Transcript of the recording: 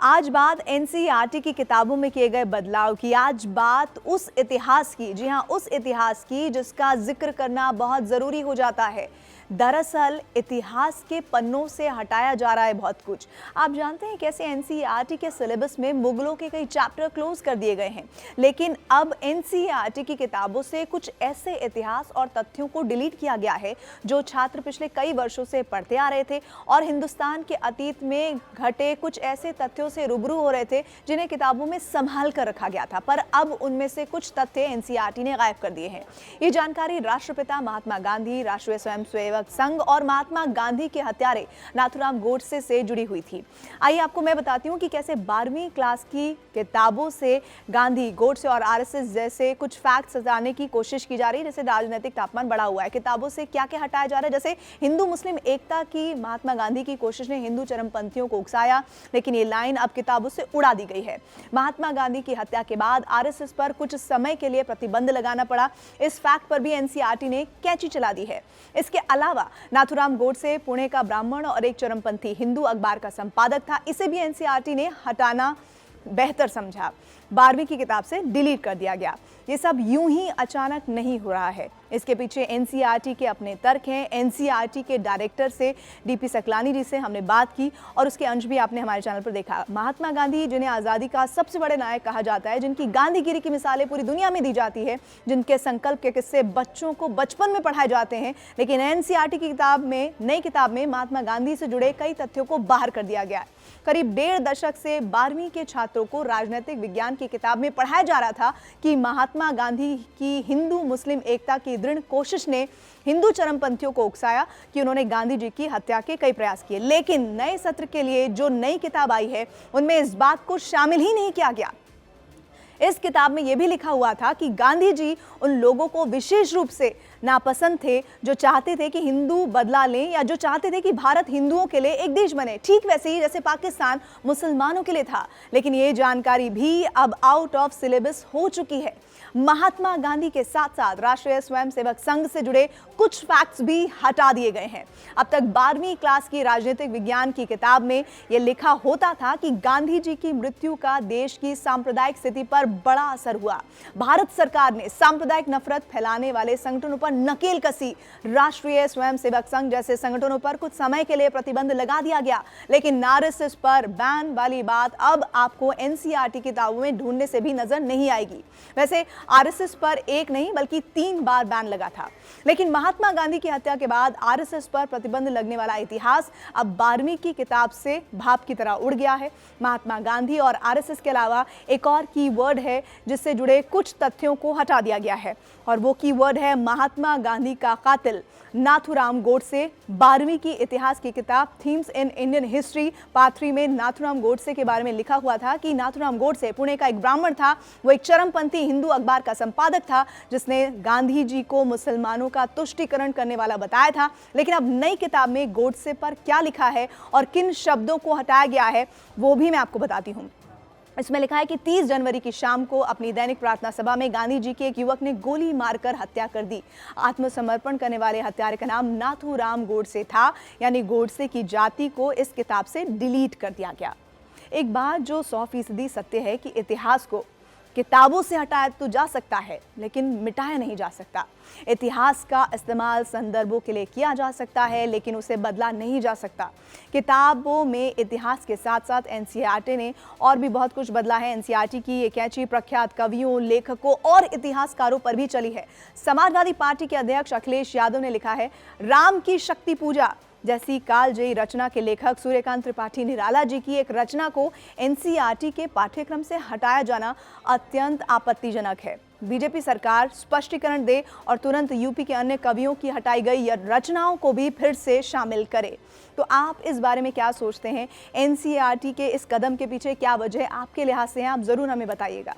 आज बात एनसीईआरटी की किताबों में किए गए बदलाव की, आज बात उस इतिहास की, जी हाँ, उस इतिहास की जिसका जिक्र करना बहुत ज़रूरी हो जाता है। दरअसल इतिहास के पन्नों से हटाया जा रहा है बहुत कुछ। आप जानते हैं कैसे एनसीईआरटी के सिलेबस में मुगलों के कई चैप्टर क्लोज कर दिए गए हैं, लेकिन अब एनसीईआरटी की किताबों से कुछ ऐसे इतिहास और तथ्यों को डिलीट किया गया है जो छात्र पिछले कई वर्षों से पढ़ते आ रहे थे और हिंदुस्तान के अतीत में घटे कुछ ऐसे तथ्यों से रूबरू हो रहे थे जिन्हें किताबों में संभाल कर रखा गया था, पर अब उनमें से कुछ तथ्य एनसीईआरटी ने गायब कर दिए हैं। ये जानकारी राष्ट्रपिता महात्मा गांधी, राष्ट्रीय स्वयंसेवक संघ और महात्मा गांधी के हत्यारे नाथूराम गोडसे से जुड़ी हुई थी। आइए आपको मैं बताती हूँ कि कैसे 12वीं क्लास की किताबों से गांधी, गोडसे और आरएसएस जैसे कुछ फैक्ट्स हटाने की कोशिश की जा रही है। जैसे राजनीतिक तापमान बढ़ा हुआ है, किताबों से क्या क्या हटाया जा रहा है। जैसे हिंदू मुस्लिम एकता की महात्मा गांधी की कोशिश ने हिंदू चरमपंथियों को उकसाया, लेकिन ये लाइन अब किताबों से उड़ा दी गई है। महात्मा गांधी की हत्या के बाद आरएसएस पर कुछ समय के लिए प्रतिबंध लगाना पड़ा। इस फैक्ट पर भी एनसीईआरटी ने कैंची चला दी है। इसके अलावा नाथूराम गोडसे पुणे का ब्राह्मण और एक चरमपंथी हिंदू अखबार का संपादक था। इसे भी एनसीईआरटी ने हटाना बेहतर समझा, 12वीं की किताब से डिलीट कर दिया गया। ये सब यूं ही अचानक नहीं हो रहा है, इसके पीछे एनसीईआरटी के अपने तर्क हैं। एनसीईआरटी के डायरेक्टर से डीपी सकलानी जी से हमने बात की और उसके अंश भी आपने हमारे चैनल पर देखा। महात्मा गांधी, जिन्हें आज़ादी का सबसे बड़े नायक कहा जाता है, जिनकी गांधीगिरी की मिसालें पूरी दुनिया में दी जाती है, जिनके संकल्प के किस्से बच्चों को बचपन में पढ़ाए जाते हैं, लेकिन एनसीईआरटी की किताब में, नई किताब में महात्मा गांधी से जुड़े कई तथ्यों को बाहर कर दिया गया है। करीब 1.5 दशक से 12वीं के छात्रों को राजनीतिक विज्ञान की किताब में पढ़ाया जा रहा था कि महात्मा गांधी की हिंदू मुस्लिम एकता की दृढ़ कोशिश ने हिंदू चरमपंथियों को उकसाया कि उन्होंने गांधी जी की हत्या के कई प्रयास किए। लेकिन नए सत्र के लिए जो नई किताब आई है उनमें इस बात को शामिल ही नहीं किया गया। इस किताब में यह भी लिखा हुआ था कि गांधी जी उन लोगों को विशेष रूप से नापसंद थे जो चाहते थे कि हिंदू बदला लें या जो चाहते थे कि भारत हिंदुओं के लिए एक देश बने, ठीक वैसे ही जैसे पाकिस्तान मुसलमानों के लिए था। लेकिन ये जानकारी भी अब आउट ऑफ सिलेबस हो चुकी है। महात्मा गांधी के साथ साथ राष्ट्रीय स्वयंसेवक संघ से जुड़े कुछ फैक्ट्स भी हटा दिए गए हैं। अब तक 12वीं क्लास की राजनीतिक विज्ञान की किताब में यह लिखा होता था कि गांधी जी की मृत्यु का देश की सांप्रदायिक स्थिति पर बड़ा असर हुआ। भारत सरकार ने सांप्रदायिक नफरत फैलाने वाले संगठनों पर नकेल कसी। राष्ट्रीय स्वयंसेवक संघ जैसे संगठनों पर कुछ समय के लिए प्रतिबंध लगा दिया गया, लेकिन आरएसएस पर बैन वाली बात अब आपको एनसीईआरटी किताबों में ढूंढने से भी नजर नहीं आएगी। वैसे आरएसएस पर एक नहीं बल्कि 3 बार बैन लगा था, लेकिन महात्मा गांधी की हत्या के बाद आरएसएस पर प्रतिबंध लगने वाला इतिहास अब 12वीं की किताब से भाप की तरह उड़ गया है। महात्मा गांधी और आरएसएस के अलावा एक और कीवर्ड है जिससे जुड़े कुछ तथ्यों को हटा दिया गया है, और वो कीवर्ड है महात्मा गांधी का कातिल नाथूराम गोडसे। 12वीं की इतिहास की किताब themes in Indian history part 3 में नाथूराम गोडसे के बारे में लिखा हुआ था कि नाथूराम गोडसे पुणे का एक ब्राह्मण था। वो एक चरमपंथी हिंदू अखबार का संपादक था जिसने गांधी जी को मुसलमानों का तुष्टीकरण करने वाला बताया था। लेकिन अब नई किताब में गोडसे पर क्या लिखा है और किन शब्दों को हटाया गया है वो भी मैं आपको बताती हूँ। इसमें लिखा है कि 30 जनवरी की शाम को अपनी दैनिक प्रार्थना सभा में गांधी जी के एक युवक ने गोली मारकर हत्या कर दी। आत्मसमर्पण करने वाले हत्यारे का नाम नाथूराम गोडसे था, यानी गोडसे की जाति को इस किताब से डिलीट कर दिया गया। एक बात जो 100% सत्य है कि इतिहास को किताबों से हटाया तो जा सकता है, लेकिन मिटाया नहीं जा सकता। इतिहास का इस्तेमाल संदर्भों के लिए किया जा सकता है, लेकिन उसे बदला नहीं जा सकता। किताबों में इतिहास के साथ साथ एनसीईआरटी ने और भी बहुत कुछ बदला है। एनसीईआरटी की ये कैंची प्रख्यात कवियों, लेखकों और इतिहासकारों पर भी चली है। समाजवादी पार्टी के अध्यक्ष अखिलेश यादव ने लिखा है, राम की शक्ति पूजा जैसी कालजयी रचना के लेखक सूर्यकांत त्रिपाठी निराला जी की एक रचना को एनसीईआरटी के पाठ्यक्रम से हटाया जाना अत्यंत आपत्तिजनक है। बीजेपी सरकार स्पष्टीकरण दे और तुरंत यूपी के अन्य कवियों की हटाई गई रचनाओं को भी फिर से शामिल करे। तो आप इस बारे में क्या सोचते हैं? एनसीईआरटी के इस कदम के पीछे क्या वजह आपके लिहाज से है? आप जरूर हमें बताइएगा।